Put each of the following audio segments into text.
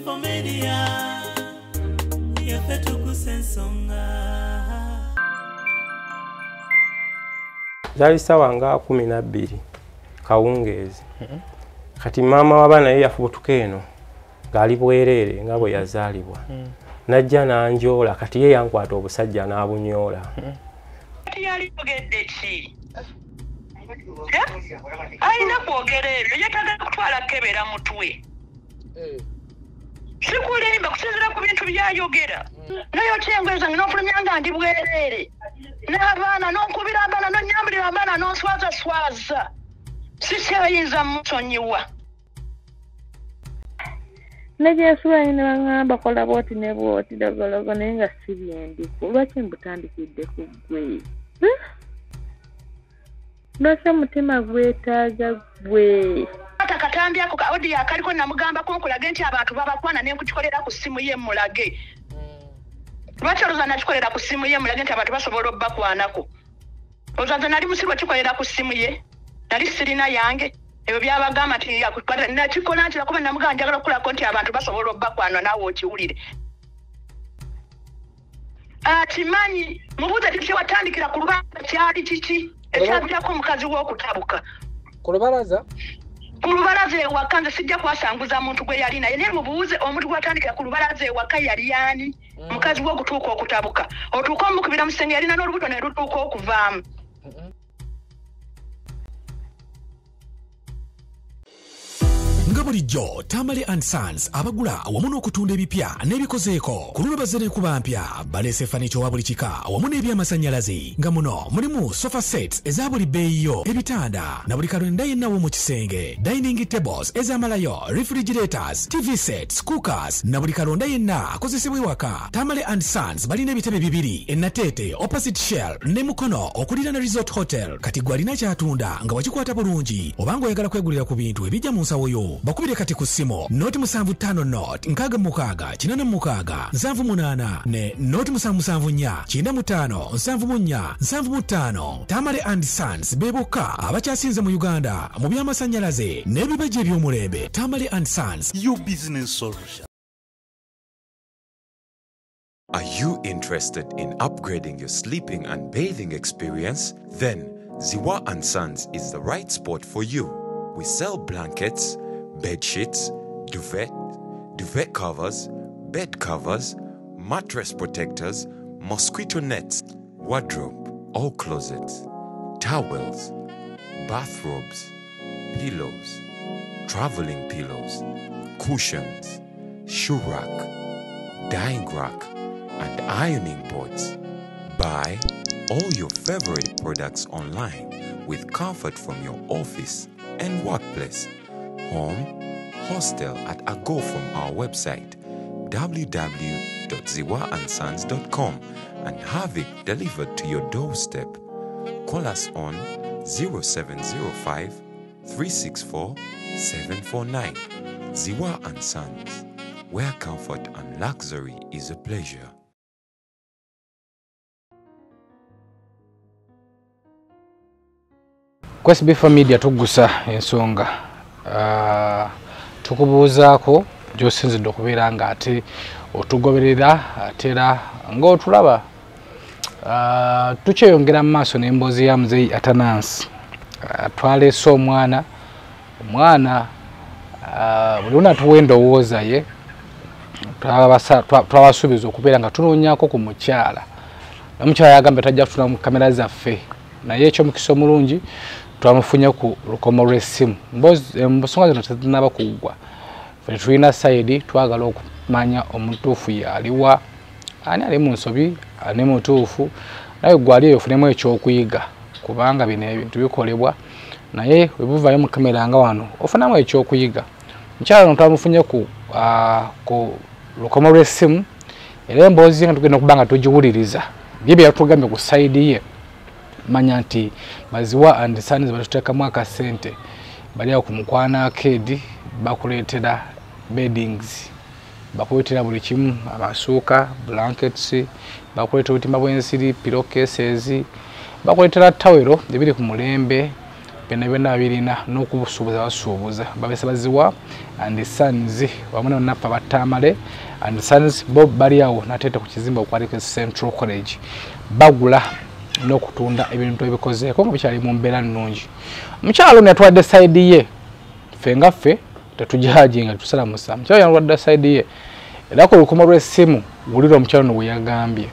for media yafetu kusensonga Zali sawa nga 12 kawungezi kati mama wabana ye yafubutuka eno ngali bwerere nga bwe yazalibwa najja nanjola kati ye yankwata obusajja n'abunyola yali ogedde ki ayina kwogera ebyo yetaaga kutwala kebera mutwe sikulimba kusinzira ku bintu byayogera nayo kyengweza n'ofulumya nga ndi bwerere n'abaana n'onkubira abaana n'onyambulira abaana n'onswaza sikyayinza musonyiwa Najesuwa ina bangamba kola boti ne boti dagologo naye nga sibyendi lwaki mbutandikidde ku gwe lwaki omutima gwetaaga gwe ata katambi ako ka audio akaliko namugamba ko nkulaga nti abantu babakwana ne nkukikolera ku simu ye mulage lwaki oluza nakikolera ku simu ye mulage nti abantu basobola obbakwanako oluza nali musirwa kikolera ku simu ye nali sirina yange ebyo byabagamba nti yakukwata nakikola nti nakuba namugamba njagala okulako nti abantu basobola obbakwana naawe okiwulire atimanyi mubuuze kiki watandikira ku lubalaza kyali kiki ekyabirako omukazi w'okutabuka ku lubalaza ewaka nze sijja kwasanguza muntu gwe yali naye naye mubuuze omuntu gwatandikira ku lubalaza ewaka yali yaani mukazi w'okutuuka okutabuka otuuka omukubira musenge yalina n'olubuto ne lutuuka okuvaamu nga bulijjo Tamale and Sons abagula awamu n'okutunda ebipya n'ebikozeeko ku luno bazze kuba mpya baleese furniture wa buli kika awamu n'ebyamasannyalaze nga muno mulimu sofa sets eza buli bbeeyiyo ebitanda na buli kalonda yenna w'omu kisenge dining tables ez'amalayo refrigerators TV sets cookers na buli kalonda yenna akozesebwa ewaka Tamale and Sons balina ebitebe bibiri ennateete opposite Shell ne Mukono okulira na Resort Hotel kati gwalina kyatunda nga wakikwata bulungi obanga oyagala kwegulira ku bintu ebijja mu nsawo yo bakubire kati ku ssimu noti 75 not 66 86 78 ne noti 774 95 74 75 Tamale and Sons beboka abakyasinze mu Uganda mu byamasannyalaze n'ebibaje eby'omulembe Tamale and Sons your business solution. Are you interested in upgrading your sleeping and bathing experience? Then Ziwa and Sons is the right spot for you. We sell blankets, bed sheets, duvet covers, bed covers, mattress protectors, mosquito nets, wardrobe, all closets, towels, bathrobes, pillows, traveling pillows, cushions, shoe rack, dyeing rack, and ironing boards. Buy all your favorite products online with comfort from your office and workplace, home, hostel at a go from our website www.ziwaansons.com and have it delivered to your doorstep. Call us on 0705 364 749. Ziwa and Sons, where comfort and luxury is a pleasure. Quest for media tugusa ensonga tukubuuzaako gy'osinzidde okubeera nga ate otugoberera atera ng'otulaba tukyeyongera mu maaso n'emboozi ya muzeeyi Atanansi twaleese omwana buli luno atuwa endowooza ye twabasuubiza okubeera nga tunoonyaako ku mukyala omukyala yagamba tajja kutula mu kamera zaffe naye ekyomukisa omulungi twamufunye ku lukomo lw'essimu embosonga zino tezinaba kuggwa fe tulina sayidi twagala okumanya omutuufu yaliwa ani ali mu nsobi ani mutuufu naye gwali eyo ofunemu ekyokuyiga kubanga bino ebintu bikolebwa naye webuvayo mu kamera nga wano ofunamu ekyokuyiga mukyala no twamufunye ku lukomo lw'essimu era emboozi nga tugenda okuba nga tugiwuliriza bye byatugambye ku sayidi ye manya nti Ziwa and Sons batuteekamu akasente bali awo ku Mukwana Arcade bakuleetera beddings bakuleetera buli kimu amasuuka blankets bakuleetera obutimba bw'ensiri pillow cases bakuleetera tawero ebiri ku mulembe byonna byonna birina n'okubusuubuza basuubuza babesabaziwa and Sons wamu ne Napa Batamale and Sons bo bali awo natete ku kizimba okwaliko Central College bagula n'okutunda ebintu ebikozeeko nga bikyali mu mbeera nnungi. Omukyalo yatwadde side ye ffe nga ffe tetujajinga tusala musa mukyalo yatwadde side ye era ku lukomo lw'essimu wulira omukyalo no bwe yagambye.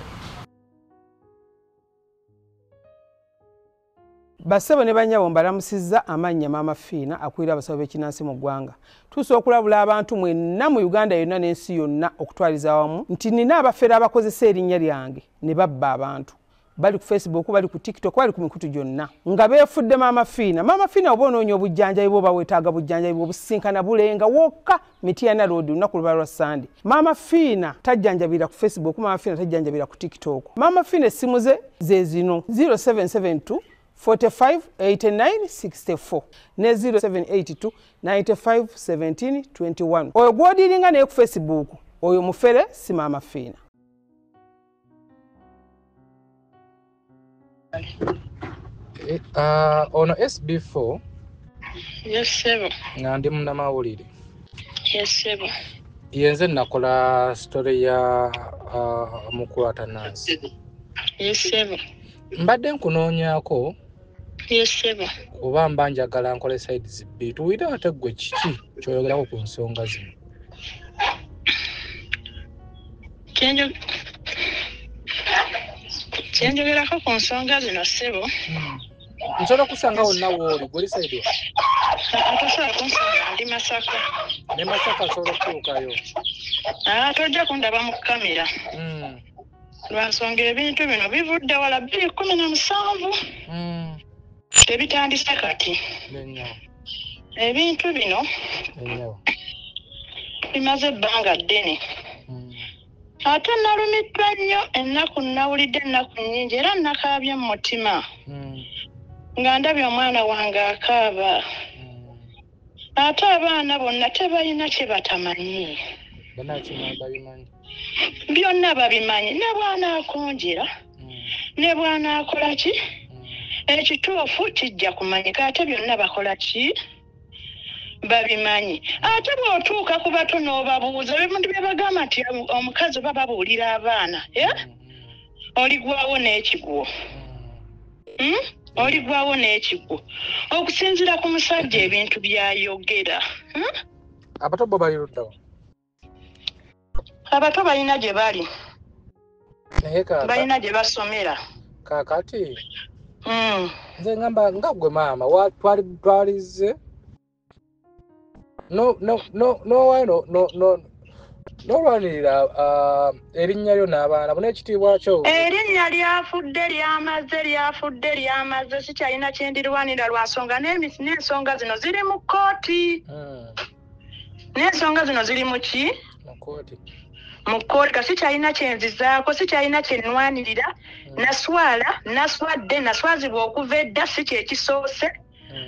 Basebo ne banyabo mbalamusizza amannya Maama Fiina akulira abasawo b'ekinnansi mu ggwanga. Tuusa okulabula abantu mwenna mu Uganda yonna n'ensi yonna okutwaliza awamu nti nina abafere abakozesa erinnya lyange ne babba abantu. Bali ku Facebook, bali ku TikTok, bali ku mikutu gyonna. Nga beefudde Maama Fiina. Maama Fiina oba onoonya obujjanjabi bwo bawetaaga bujjanjabi bw'obusinkana bulenga wokka Mityana Road lunaku lwa Sunday. Maama Fiina tajjanjabira ku Facebook, Maama Fiina tajjanjabira ku TikTok. Maama Fiina essimu ze zino 0772 45 89 64 ne 0782 95 17 21. Oyo gwodiringa naye ku Facebook oyo mufere si Maama Fiina. Ono SB4 Yes sebo. nga ndi munnamawulire. Yes sebo. Yenze nakola story ya mukulu Atanasi. Yes sebo. Mbadde nkunoonyaako Yes sebo. oba mba njagala nkole side zibbi tuwulira ate ggwe kiki kyoyogerako ku nsonga zino. Kyenjogerako ku nsonga zino sebo. Nsobola kusanga wonna wooli gwoli side Atasobola kunsanga ndi Masaka. ne Masaka asobola okutuukayo. Tojja kundaba mu kamera. Lwansonga ebintu bino bivudde wala 2017. Tebitandise kati. Ebintu bino bimaze ebbanga ddene. Ate nalumiddwa nnyo ennaku nawulidde ennaku nnyingi era nakaabye mu mutima. Nga ndabye omwana wange akaaba. Ate abaana bonna tebalina kye batamanyi. Byonna babimanyi ne bwana akonjera ne bwana akola ki ekituufu kijja kumanyika ate byonna bakola ki babimanyi. Ate bw'otuuka ku bato n'obabuuza ebintu bye bagamba nti omukazi oba babuulira abaana oligwawo n'ekigwo. Oligwawo n'ekigwo okusinziira ku musajja ebintu byayogera. Abato bo bali luddawa? Abato balina gye bali. Balina gye basomera. Kaakati nze ngamba nga gwe maama twalize n'olwanirira erinnya lyo n'abaana bonna ekitiibwa kyo. Erinnya lyafudde sikyalina kyendirwanira lwansonga n'ensonga zino ziri mu kkooti. N'ensonga zino ziri mu ki? Mu kkooti kasi kyalina kyenzizaako sikyalina kyenwanirira. Naswadde okuva edda si kyekisoose.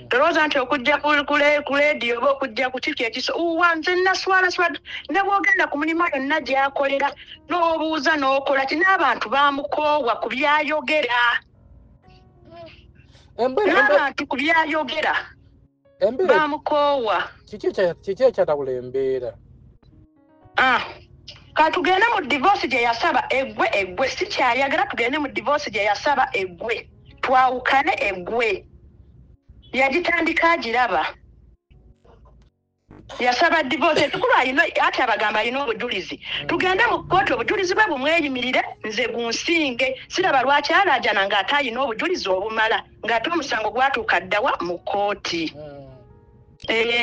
Tolowooza nti okujja ku leediyo oba okujja ku kiki nze naswala ne bw'ogenda ku mulimu yonna gy'akolera n'obuuza n'okola ti n'abantu bamukoowa ku byayogera. N'abantu ku byayogera bamukoowa. Kiki ekyatabula embeera? Katugende mu divorce gye yasaba eggwe sikyayagala tugende mu divorce gye yasaba eggwe twawukane eggwe. Yagitandika agiraba. Yasaba divorce tukulu alina ate abagamba alina obujulizi. Tugende mu kkooti obujulizi bwe bumweyimirire nze gunsinge siraba lwaki alaajana ng'ate alina obujulizi obumala ng'ate omusango gwatuuka ddawa mu kkooti.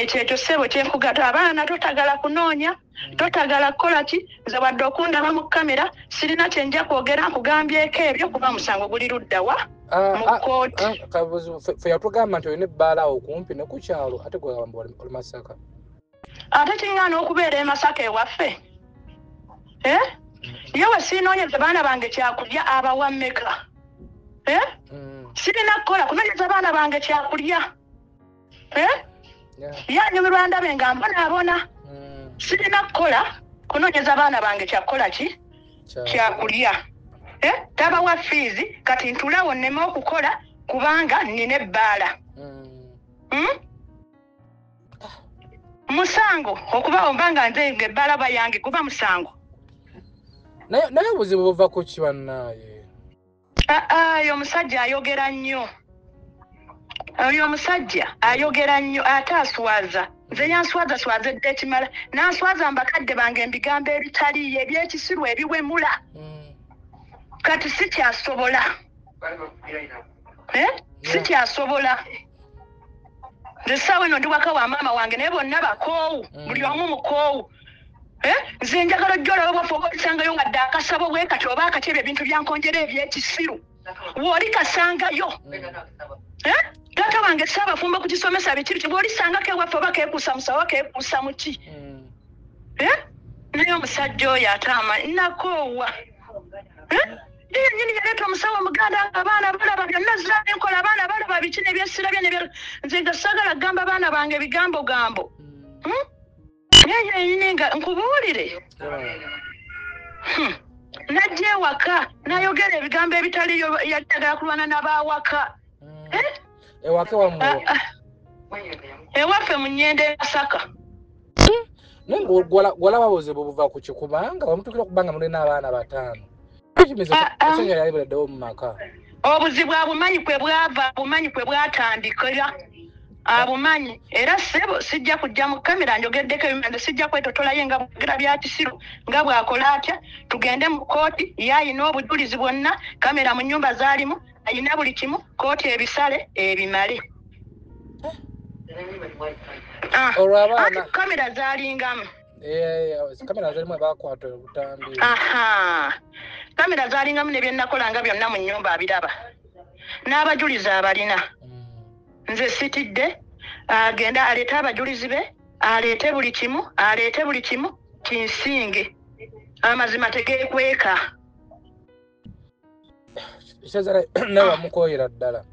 Kyekyo ssebo kyenkugata abaana totagala kunoonya totagala kukola ki nze wadde okundaba mu kamera sirina kye nja kwogera nkugambyeko ebyo kuba musango guli luddawa mu kkooti. Ffe yatugamba nti olina ebbaala awo kumpi ne ku kyalo ate gwegamba oli Masaka. Ate kiŋŋaana okubeera e Masaka ewaffe. Ye we siinoonyeza baana bange kyakulya abawa mmeka? Sirina kukola kunoonyeza baana bange kyakulya. Yanyumirwa ndabe nga mbonaabona. Sirina kukola kunoonyeza baana bange kyakukola ki? Kyakulya. Tabawa fiizi kati ntulawo nneme okukola kubanga nina ebbaala. Musango okuba ombanga nze ngebalaba yange kuba musango. Naye obuzibu buva ku ki bannaye? Oyo omusajja ayogera nnyo. Oyo omusajja ayogera nnyo ate aswaza. Nze yanswaza ekimala. Nanswaza mbakadde bange embigambo ebitaliiyo ebyekisiru ebiwemula. Kati sikyasobola. Sikyasobola. Nze eno ndi waka wa maama wange naye bonna bakoowu. Buli omu mukoowu. Nze njagala jjola obwafu obusangayo nga dda akasabo bwe kati oba akati ebyo ebintu byankonjera ebyekisiru. Woli kasangayo. Taata wange saabafumba ku kisomesa bikiri bw'oli sangako ewaffe oba keekuusa musawo keekuusa mu ki? Naye omusajja oyo ataama nakoowa. Nyini yaleeta omusawo omuganda nga abaana balaba byonna ziraba enkola abaana balaba biki nebyesirabye nebyo nze nga saagala gamba abaana bange ebigambo. Nyini nga nkubuulire. Najja ewaka n'ayogera ebigambo ebitaliyo yajagala kulwana n'abaawaka. Ewake wamwe. Ewaffe mu Nnyende e Masaka. Nengo gwalaba buzibu buva ku kikubanga bamutukira okubanga muli n'abaana bataano. Ekisonga yalibereddewo mu maka. Obuzibu abumanyi kwe bwava, abumanyi kwe bwatandikira. Abumanyi era sebo sijja kujja mu kamera njogeddeko ebimanda sijja kwetotolayo nga bwogera bya kisiru nga bwakola atya tugende mu kooti yayina obujulizi bwonna kamera mu nnyumba zaalimu ayina buli kimu kooti ebisale ebimale. Olw'abaana kamera zaalingamu. Kamera zalimu abakwata obutambi. Kamera zaalingamu ne byennakolanga byonna mu nnyumba abiraba. N'abajulizi abalina. Nze sitidde agenda aleeta abajulizi be aleete buli kimu kinsinge amazima tegeekweka. Kisazara nawe mukoyera ddala.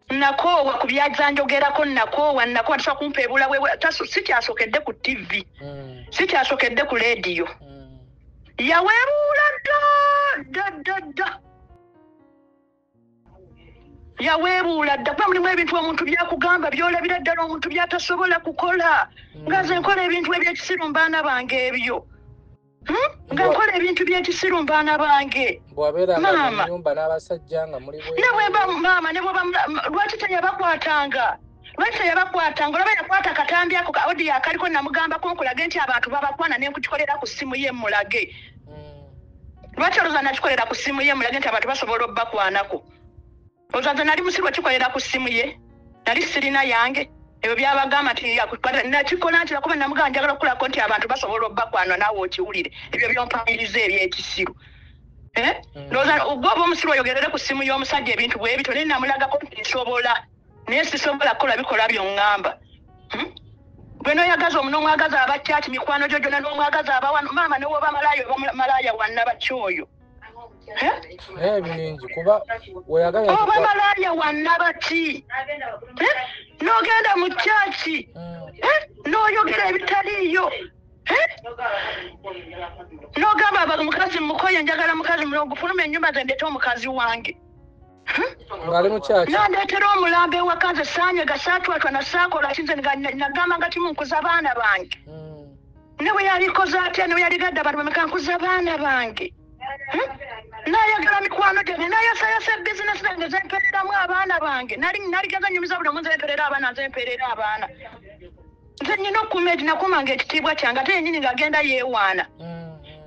Nakoowa ku byazanjogerako nakoowa tasobola kumpeebula sikyasokedde ku TV. Sikyasokedde ku leediyo. Yaweebuula dda. Yaweebuula dda kuba mulimu ebintu omuntu byakugamba byolabira ddala omuntu byatasobola kukola. Nga nze nkola ebintu ebyekisiru mu baana bange ebyo. Nga nkola ebintu byekisiru mu baana bange. Bw'abeeranga mu nnyumba n'abasajja nga muli bwe. Ne bwemba maama ne bw'oba lwaki teyabakwatanga? Olaba yakwata katambi ako ka odiyo akaliko namugambako nkulage nti abantu babakwana ne nkukikolera ku ssimu ye mulage. Lwaki olowooza nakikolera ku ssimu ye mulage nti abantu basobola obbakwanako? Olowooza nali musirwa kikolera ku ssimu ye? Nali sirina yange. Ebyo byabagamba nti nakikola nti nakuba namugamba njagala okukolako nti abantu basobola obbakwana naawe okiwulire. Ebyo byompamiriza ebyekisiru. Ndowooza oba omusirwa oyogerere ku ssimu y'omusajja ebintu bwe bityo naye namulagako nti nsobola. Naye sisobola kukola bikola by'oŋŋamba. Gwe n'oyagaza n'omwagaza abakyaki mikwano gyo gyonna n'omwagaza abawano maama ne woba malaaya wannabakyoyo. Bingi kuba weyagala oba malaaya wannabaki. N'ogenda mu kyaki n'oyogera ebitaliiyo. N'ogamba omukazi mukoye njagala mukazi mulongo fuluma ennyumba ze ndeete omukazi wange. Ngali mu kyaki. Nandeetera omulambo ewaka nze saanyega saatwatwa na saakola kinze nagamba nga timu nkuza baana bange. Ne bwe yalikoze atya ne bwe yaligadde abantu bameka nkuza baana bange. N'ayagala mikwano gyange n'ayasayasa bizinesi zange zempereramu abaana bange. Naligeza nyumiza buli omu nzemperera abaana nzemperera abaana. Nze nnina okukuuma nakuumanga ekitiibwa kyange ate yennyini ng'agenda yeewaana.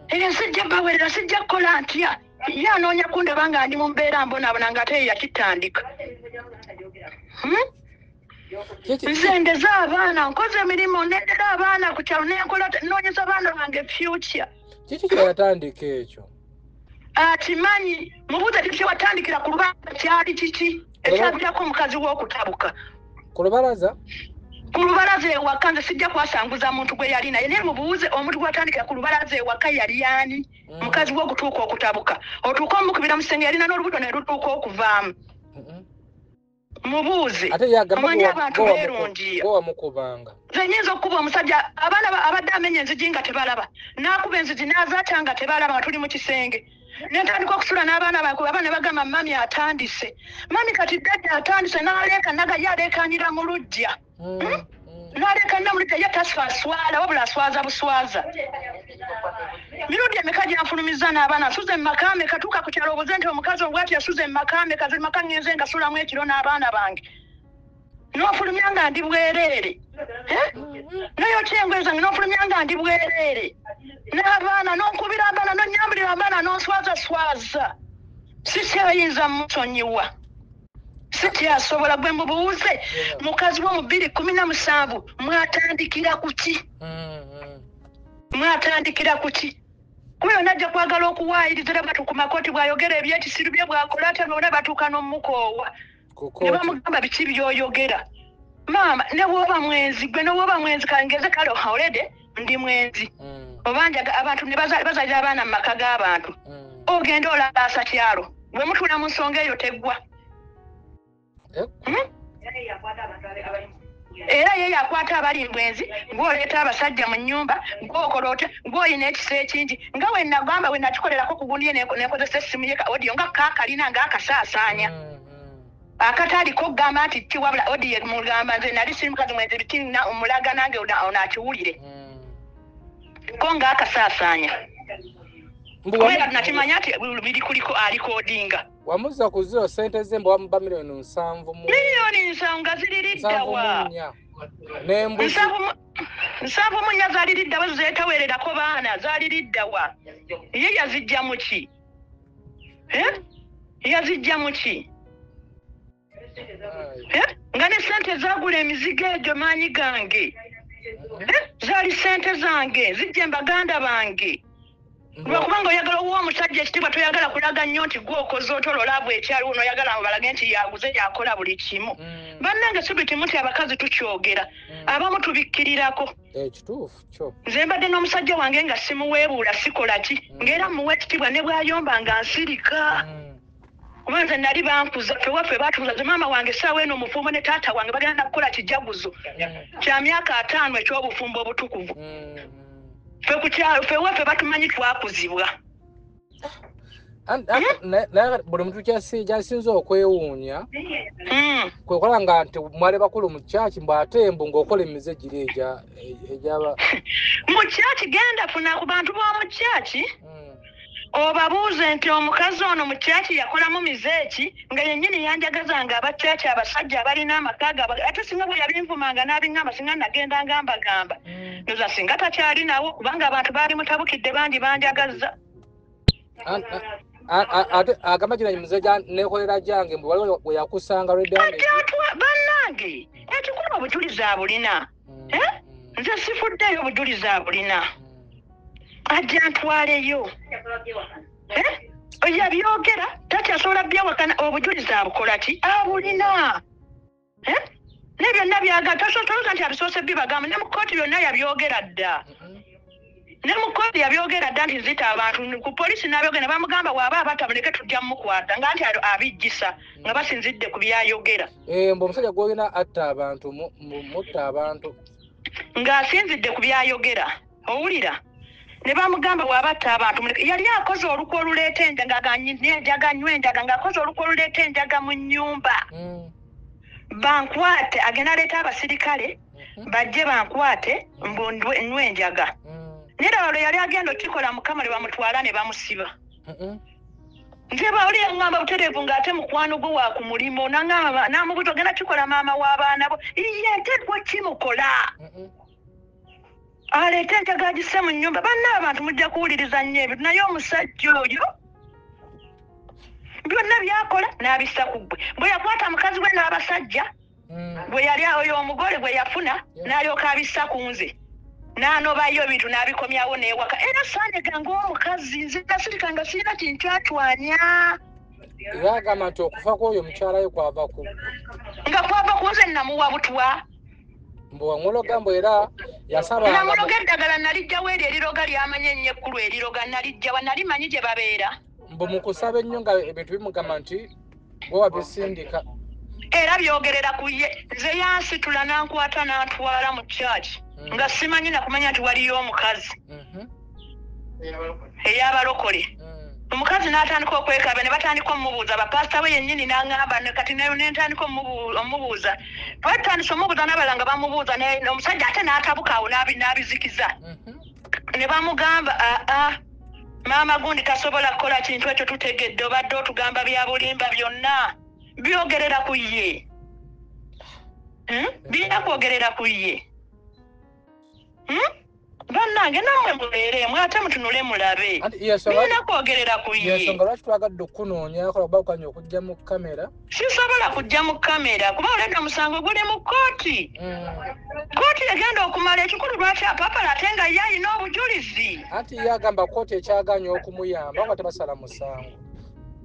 Era sijja bawerera sijja kukola ntya. Ye anoonya kundaba nga ndi mu mbeera mbonaabona ng'ate ye yakitandika. Nze ndeza abaana nkoze emirimu nendera abaana ku kyalo nenkola noonyeza abaana bange future. Kiki kye yatandika ekyo? Kimanyi mubuuze kiki kye watandikira ku lubalaza kyali kiki ekyaviirako omukazi w'okutabuka. Ku lubalaza? Ku lubalaza ewaka nze sijja kwasanguza muntu gwe yali naye naye mubuuze omuntu gwatandikira ku lubalaza ewaka yali ani? Mukazi w'okutuuka okutabuka. Otuuka omukubira musenge yalina n'olubuto ne lutuuka okuvaamu. Mubuuze omanyi abantu beerungi. Wamukubanga. Nze nnyinza okukuba omusajja abaana abadde amenya enzigi nga tebalaba. N'akuba enzigi n'azaata nga tebalaba nga tuli mu kisenge. Nentandika okusula n'abaana bange abaana bagamba mami atandise. Mami kati dada atandise n'aleeka naga yaleekanira mu luggya. N'aleekanira mu luggya ye taswaswala wabula aswaza buswaza. Mirundi emeka gyanfulumiza n'abaana asuze mu maka ameka tuuka ku kyalo obuze nti omukazi obwati asuze mu maka ameka ziri maka ngenze ngasulamu ekiro n'abaana bange. N'ofulumya nga ndi bwereere. Nayo kyengwe zange n'ofulumya nga ndi bwereere. N'abaana n'onkubira abaana n'onnyambulira abaana n'onswaza. Sikyayinza musonyiwa. Sikyasobola gwe mubuuze mukazi wo mu 2017 mwatandikira ku ki? Mwatandikira ku ki? Kuyo najja kwagala okuwaayiriza batu ku makoti bw'ayogera ebyekisiru bye bw'akola ate bonna batuuka n'omukoowa. Ne bamugamba biki by'oyogera. Maama ne bw'oba mwenzi gwe ne bw'oba mwenzi kangeze kale already ndi mwenzi. Obanja abantu ne bazalira abaana mu maka g'abantu. Ogenda olaasa kyalo. Bwe mutula mu nsonga eyo teggwa. Era ye yakwata abali mbwenzi ng'oleeta abasajja mu nnyumba ng'okola otya ng'olina ekisa ekingi nga we nagamba we nakikolerako ku gundi ye nekozesa essimu ye ka audio nga kaakalina ng'akasaasaanya akataaliko okugamba nti ki wabula audio mugamba nze nali siri mukazi mwenzi biti omulaga nange onaakiwulire ko ng'akasaasaanya kubera nakimanya nti biri kuliko alikodinga. Wamuza ku zero sente ze mbo wamuba milioni 7 mu. Milioni 7 nga ziriridda wa. Nembuzi. 7 mu nya zaliridda wa zeetawererako baana zaliridda wa. Ye yazijja mu ki? Yazijja mu ki? Nga ne sente zagula emizigo egyo maanyi gange. Zali sente zange zijja baganda bange. Lwakubanga oyagala owa omusajja ekitiibwa toyagala kulaga nnyo nti gwokoze otolola bwekyaliwo n'oyagala balage nti yaguze yakola buli kimu. Bannange subiti muti abakazi tukyogera abamu tubikkirirako. Kituufu kyo. Nze mbadde n'omusajja wange nga simuweebuula sikola ki ng'era muwe ekitiibwa ne bw'ayomba nga nsirika. Kuba nze nali bankuza fewaffe baatukuza ze maama wange essaawa eno omufumbo ne taata wange bagenda kukola kijaguzo kya myaka 5 eky'obufumbo obutukuvu. Fewaffe batumanyi twakuzibwa. Buli muntu kyasinza okwewuunya kwekola nga nti mwali bakulu mu kyaki mbw'ate mbu ng'okola emize giri egyaba mu kyaki genda funa ku bantu b'omu kyaki obabuuze nti omukazi ono mu kyaki yakolamu mizeeki nga yennyini yanjagazanga abakyaki abasajja abalina amaka gaabwe ate singa bwe yabinvumanga n'abiŋŋamba singa nagenda ngambagamba noza singa takyali nawo kubanga abantu baali mutabukidde bandi banjagaza. Agamba kino muze nekolera gyange mbu waliwo we yakusanga bannange ekikulu obujulizi abulina. Nze sifuddeyo obujulizi abulina. Ajja ntwaleyo. Yabyogera takyasobola byawakana obujulizi abukola ki abulina. Ne byonna byagala tasobola nti abisoose bibagamba ne mu kkooti byonna yabyogera dda. Ne mu kkooti yabyogera dda nti zita abantu ku poliisi n'abyogera ne bamugamba waaba abatamuleke tujja mukwata nga nti abijjisa nga basinzidde ku byayogera. Mbu omusajja gw'olina atta abantu mutta abantu. Ng'asinzidde ku byayogera. Owulira? Ne bamugamba wabatta abantu yali akoze olukwe oluleeta enjaga ganywa enjaga ng'akoze olukwe oluleeta enjaga mu nnyumba. Bankwate agenda aleeta abasirikale bajje bankwate mbu nywa enjaga. Nera olwo yali agenda okikola mukama ne bamutwala ne bamusiba. Nze baoli yaŋŋamba butereevu ng'ate mukwano gwe wa ku mulimo n'aŋŋamba n'amubuuza ogenda kikola maama w'abaana bo ye nteekwa kimukola. Aleeta enjaga agisse mu nnyumba banna abantu mujja kuwuliriza nnyo ebyo naye omusajja oyo byonna byakola n'abissa ku ggwe bwe yakwata mukazi we n'abasajja bwe yali oyo omugole gwe yafuna n'alyoka abissa ku nze n'anobayo ebintu n'abikomyawo n'ewaka era saanyega ng'omukazi nze nasirika nga sirina kintu atwanya. Era agamba nti okufa kw'oyo mukyalayo kwava ku nga kwava ku nze namuwa butwa. Mbu wamuloga mbu era yasaba namuloga eddagala nalijjawo eryo eriroga lyamanya ennyo ekkulu eriroga nalijjawa nali manyi gye babeera. Mbu mu kusaba ennyo nga ebintu bimugamba nti bwe wabisindika. Era byogerera ku ye nze yansitula n'ankwata n'antwala mu kyaki nga simanyi nakumanya nti waliyo omukazi ey'abalokole omukazi n'atandika okwekaba ne batandika omubuuza bapasita we yennyini n'aŋŋamba kati nentandika omubuuza twatandise omubuuza n'abalala nga bamubuuza omusajja ate n'atabuka awo n'abizikiza ne bamugamba maama gundi tasobola kukola kintu ekyo tutegedde obadde otugamba bya bulimba byonna byogerera ku ye birina kwogerera ku ye bannange namwe mubeeremu ate mutunule mulabe birina kwogerera ku ye ensonga lwaki twagadde okunoonyako lwakuba kukanya okujja mu kamera sisobola kujja mu kamera kuba oledde omusango guli mu kooti kooti egenda okumala ekikulu lwaki apapala ate nga ye alina obujulizi anti ye agamba kooti ekyaganya okumuyamba nga tebasala musango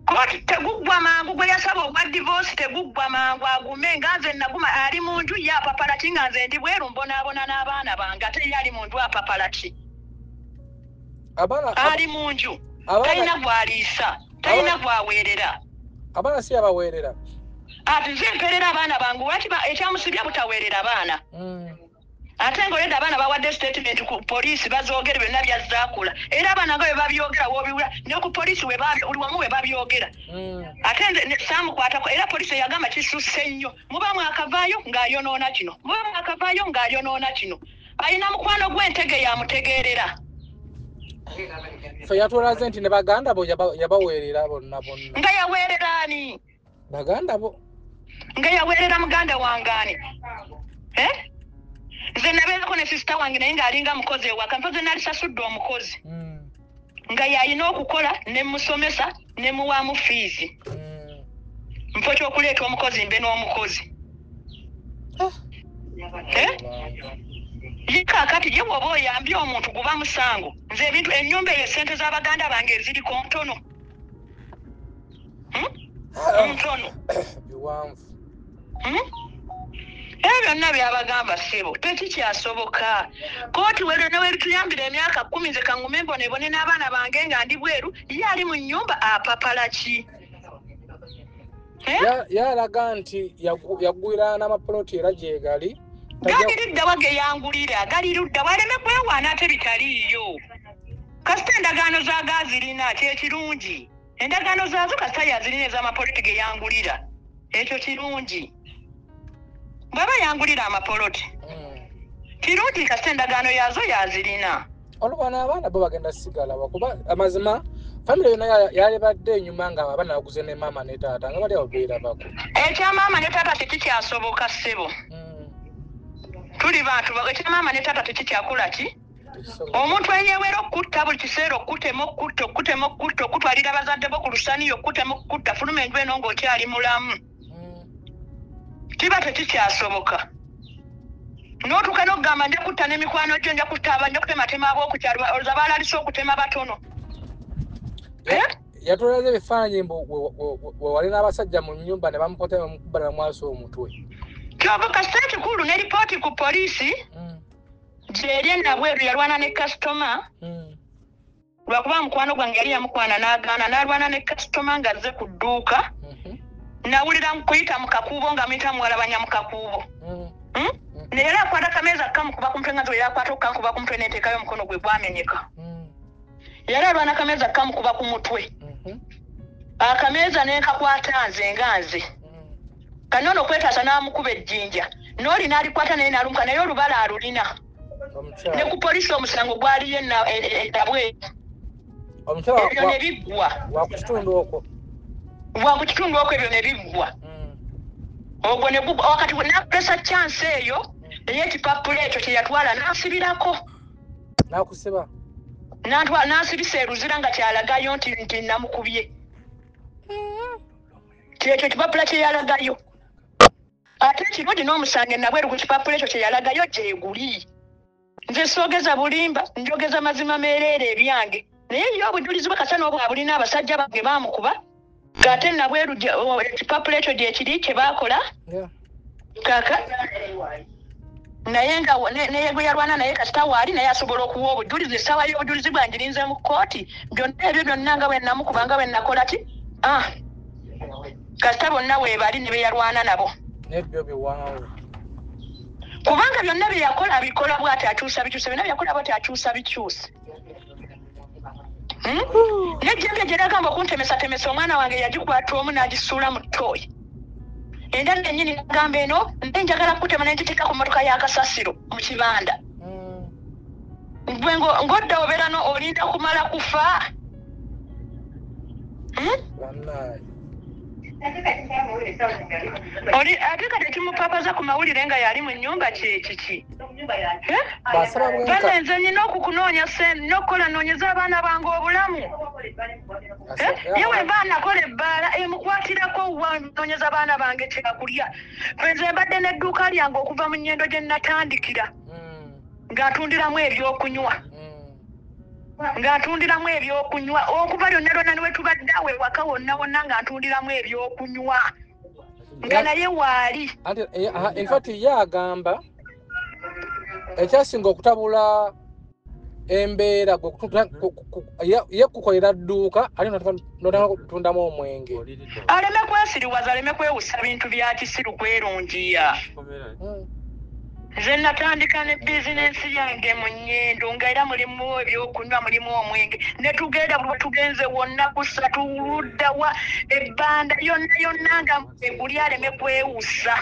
kooti teguggwa mangu gwe yasaba ogwa divorce teguggwa mangu agume nga nze naguma ali mu nju ye apapalati nga nze ndi bweru mbonaabona n'abaana bange ate ye ali mu nju apapalati ali mu nju talina gwaliisa talina gwaweerera abaana si yabaweerera ati nze mperera abaana bange lwaki ekyamusibya butaweerera abaana ate ng'oledde abaana bawadde statement ku poliisi bazoogere byonna byazaakula era abaana nga bwe babyogera w'obiwula ne ku poliisi buli wamu bwe babyogera ate nze saamukwatako era poliisi yagamba kisusse nnyo muba mwakavaayo ng'ayonoona kino muba mwakavaayo ng'ayonoona kino alina mukwano gw'entege yamutegeerera fe yatulaze nti ne baganda bo yabaweerera bonna nga yaweerera ani baganda bo nga yaweerera muganda wangaani nze nabeerako ne sisita wange naye ng'alinga mukozi ewaka mpoze nalisasudde omukozi nga yalina okukola ne musomesa ne muwaamu fiizi mpo ky'okuleeta omukozi mbe n'omukozi ye kaakati ye bw'oba oyambye omuntu guba musango nze ebintu ennyumba eyo esente z'abaganda bange eziriko ntono ntono biwanvu ebyo byonna byabagamba ssebo tekikyasoboka kooti werituyambira emyaka 10 nze kangume mbonebone n'abaana bange nga ndi bweru ye ali mu nnyumba apapalaki yalaga nti yagwira n'amapoloti era gyegali galiruddawa ge yangulira galirudda waleme kwewaana ate bitaliiyo kasita endagaano zagazirina kyekirungi endagaano zaazo kasita yazirina ez'amapoloti ge yangulira ekyo kirungi bwaba yangulira amapoloti kirungi kasita endagaano yazo yazirina olubona abaana bo bagenda sigala wakuba amazima famire yonna yali badde enyuma nga abaana baguze ne maama ne taata nga bali ababeera bako ekya maama ne taata tekikyasoboka ssebo tuli bantu ekya maama ne taata tekikyakola ki omuntu eyeewera okutta buli kiseera okkutema okutwalira bazadde bo ku lusaniyo okkutema okutta fuluma enju eno ng'okyali mulamu kiba tekikyasoboka n'otuuka n'okugamba nja kutta n'emikwano gyo nja kutematema ab'okukyalo olza baalalise okutema batono yatulaze ebifaananyi wewali n'abasajja mu nnyumba ne bamukotema mukuba namwasa omutwe kyova kasita ekikulu ne lipooti ku poliisi gyeri enabweru yalwana ne kasitoma lwakuba mukwano gwange yali yamukwana n'agaana n'alwana ne kasitoma ng'azze ku dduuka nawulira kuyita mu kakuubo nga muyita muwalabanya mu kakuubo naye era akwata akameeza kamukuba ku mutwe nga nze yakwata okukankuba ku mutwe n'enteekayo omukono gwe gwamenyeka yali alwana akameeza kamukuba ku mutwe akameeza n'enkakwata nze nga nze kanono okwetaasa n'amukuba ejjinja n'oli n'alikwata naye n'alumuka naye olubala alulina ne ku poliisi omusango gwaliyo enabweru ebyo ne biggwa wakukitundu okwo ebyo ne biggwa ogwo ne gugwa wakati we napesa chance eyo ey'ekipapula ekyo kye yatwala n'asibirako n'akusiba n'asibisa eruzira nga kyalagayo nti namukubye kyekyo kipapula kye yalagayo ate ekirungi n'omusange nabweru ku kipapula ekyo kye yalagayo gyeguli nze soogeza bulimba njogeza mazima meereere ebyange naye yo obujulizi bwe kasa n'obwa bulina abasajja bange baamukuba ng'ate nabweru ekipapula ekyo gyekiri kye baakola kaka naye nga naye gwe yalwana naye kasita waali naye asobola okuwa obujulizi essaawa y'obujulizi bwangirinze mu kkooti byonna ebyo byonna nga bwe namukuba nga bwe nakola ki kasita bonna weebali ne be yalwana nabo nebyo biwanvu kubanga byonna bye yakola abikola bw'ati akyusa bikyusa byonna bye yakola bw'ati akyusa bikyusa ne nejjembya gye nagamba okuntemesa omwana wange yagikwata omu n'agisuula mu ttooyi endala ennyini nagamba eno nte njagala kutema nengiteeka ku mmotoka y'akasasiro mu kibanda gwe ng'odda obeera olinda kumala kufa ate kati kimupapaza ku mawulire nga yali mu nnyumba kiki bana nze nina okukunoonya n'okukola noonyeza abaana bange obulamu yewe mba nakola ebbaala emukwatirako noonyeza abaana bange kyakulya nze mbadde n'edduuka lyange okuva mu nnyendo gye natandikira ng'atundiramu ebyokunywa okuva lyonna niwe tubadde awo ewaka wonna ng'atundiramu ebyokunywa nga naye waali in fact ye agamba ekyasinga okutabula embeera ye kukolera dduuka ate notundamu omwenge aleme kwesiriwaza aleme kwewusa bintu bya kisiru kwerungiya nze natandika ne bizinensi yange mu nnyendo nga era mulimu ebyokunywa mulimu omwenge ne tugenda bwe tugenze wonna kusatu luddawa ebbanda yonna nga eguli aleme kwewusa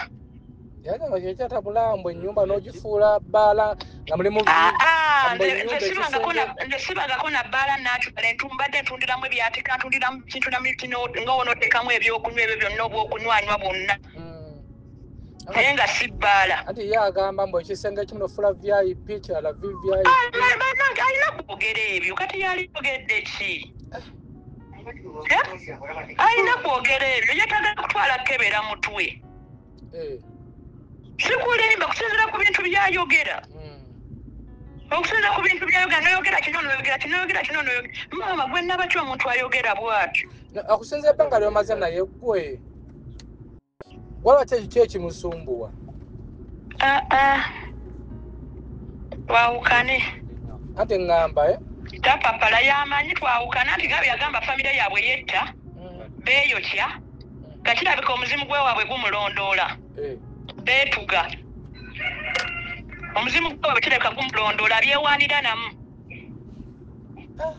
yagamba kyekyatabula mbu ennyumba n'ogifuula bbaala nga mulimu nze sibagako na bbaala natwala entumbadde ntundiramu ebyatika ntundiramu kintu nga wonoteekamu ebyokunywa ebyo byonna obwokunywanywa bwonna naye nga si bbaala anti ye agamba mbu ekisenge kimu nofula vip kirala vvip alina kwogera ebyo kati yali yogedde ki alina kwogera ebyo yetagala kutwala kebera mutwe sikulimba kusinzira ku bintu byayogera okusinzira ku bintu byayogera noyogera kino noyogera kino noyogera kino noyogera maama gwe nabaki omuntu ayogera bw'atyo akusinzira ebbanga lyomaze naye gwe waliwo ki ekimusumbuwa twawukane anti eŋŋamba tapapala yamanyi twawukana anti nga byagamba famire yaabwe yetta beeyokya kakirabika omuzimu gwe waabwe gumulondoola beetuga omuzimu gwe waabwe kirabika gumulondoola byewaanira namu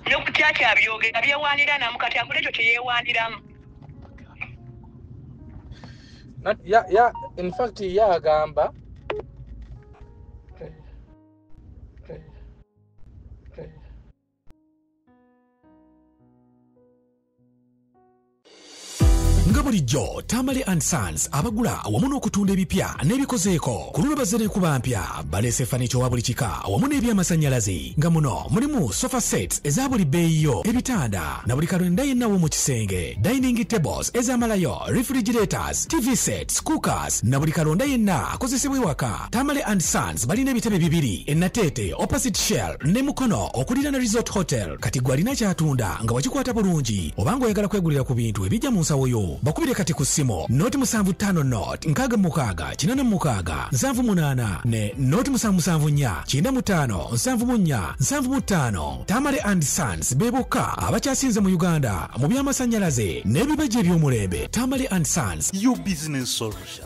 n'okutya byogera byewaanira namu kati akula ekyo kyeyeewaaniramu in fact ye agamba nga bulijjo Tamale and Sons abagula awamu n'okutunda ebipya n'ebikozeeko ku luno bazze kuba mpya baleese fanicho wa buli kika awamu n'ebyamasannyalaze nga muno mulimu sofa sets eza buli bbeeyiyo ebitanda na buli kalonda yenna w'omu kisenge dining tables ez'amalayo refrigerators tv sets cookers na buli kalonda yenna akozesebwa ewaka Tamale and Sons balina ebitebe bibiri ennateete opposite shell ne mukono okulira na resort hotel kati gwe alina kyatunda nga wakikwata bulungi obanga oyagala kwegulira ku bintu ebijja mu nsawo yo bakubire kati ku ssimu noti 75 not 66 86 78 ne noti 774 95 74 75 Tamale and Sons beboka abakyasinze mu Uganda mu byamasannyalaze n'ebibajje eby'omulembe Tamale and Sons your business solution.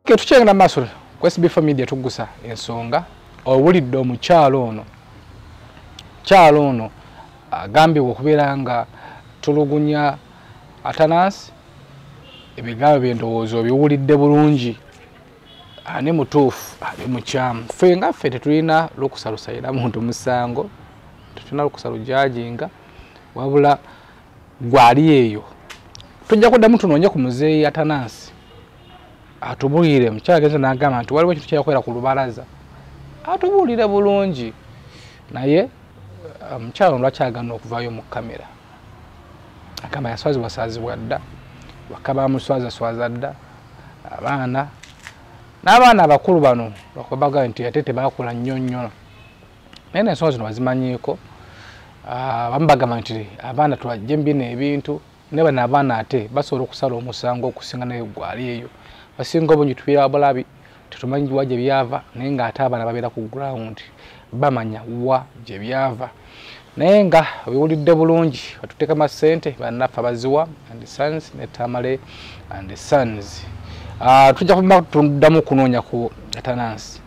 Tukyengera maaso ku SB4 Media tugusa ensonga owulidde omukyalo ono agambibwa okubeera nga tulugunya Atanas ebigambo by'endowoozo biwulidde bulungi ani mutuufu ali mukyamu ffe nga ffe tetulina lukusalusayira muntu musango tetulina lukusalujajinga wabula gwali eyo tujja kuddamu tunoonye ku muzeeyi Atanas atubuulire mukyala genza n'agamba nti waliwo ekintu kyayakolera ku lubalaza atubuulire bulungi naye mukyala ono lwakyagana okuvaayo mu kamera akamba yaswazibwa dda bakaba bamuswaza dda abaana n'abaana abakulu bano bakubaga nti ate tebakola nnyo naye n'ensonga zino bazimanyiiko abamu bagamba nti abaana tubajje mbina ebintu naye bano abaana ate basobola okusala omusango okusinga naye gwali eyo basinga obungi tubeera abalabi tetumanyi wa gye byava naye ng'ate abaana babeera ku ground bamanya wa gye byava naye nga biwulidde bulungi batuteekamu ssente bannaffe abaziwa and Sons ne Tamale and Sons tujja tuddamu kunoonya ku Atanas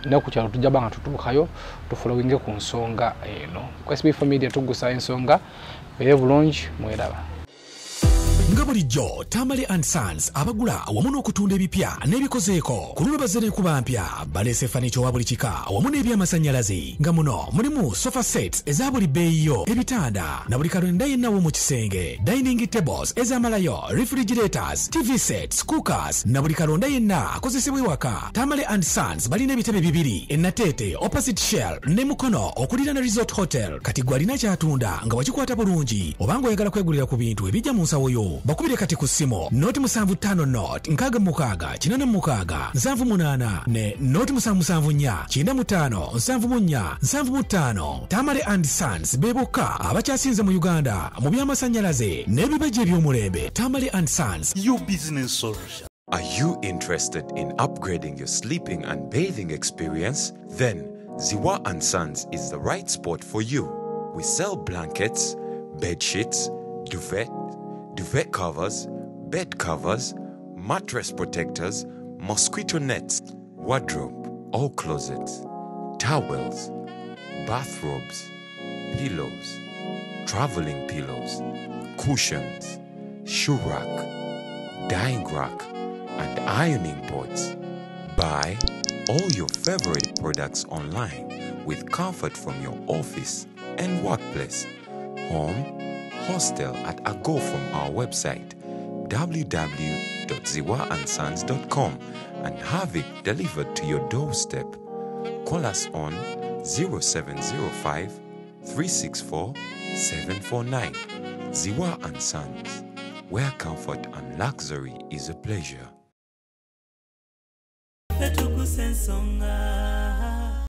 ne ku kyalo tujja banga tutuukayo tufolowinge ku nsonga eno. Ku SB4 Media tugusa ensonga beye bulungi mweraba. Nga bulijjo Tamale and Sons abagula awamu n'okutunda ebipya n'ebikozeeko ku luno bazere kuba mpya baleese furniture wa buli kika awamu n'ebyamasannyalaze nga muno mulimu sofa sets eza buli bbeeyiyo ebitanda na buli kalonda yenna w'omu kisenge dining tables ez'amalayo refrigerators TV sets cookers na buli kalonda yenna akozesebwa ewaka. Tamale and Sons balina ebitebe bibiri ennateete opposite Shell ne Mukono okulira na Resort Hotel. Kati gwalina kyatunda nga wakikwata bulungi obanga oyagala kwegulira ku bintu ebijja mu nsawo yo bakubire kati ku ssimu noti 75 not nkaga mukaga kinana mukaga 78 ne noti 774 95 74 75. Tamale and Sons beboka abakyasinze mu Uganda mu byamasannyalaze n'ebibaje eby'omulembe. Tamale and Sons, Your business solution. Are you interested in upgrading your sleeping and bathing experience? Then Ziwa and Sons is the right spot for you. We sell blankets, bed sheets, duvet covers, bed covers, mattress protectors, mosquito nets, wardrobe or closets, towels, bathrobes, pillows, traveling pillows, cushions, shoe rack, dyeing rack, and ironing boards. Buy all your favorite products online with comfort from your office and workplace, home, hostel at a go from our website www.ziwaansons.com and have it delivered to your doorstep. Call us on 0705 364 749. Ziwa and Sons, where comfort and luxury is a pleasure. Petuguse ensonga.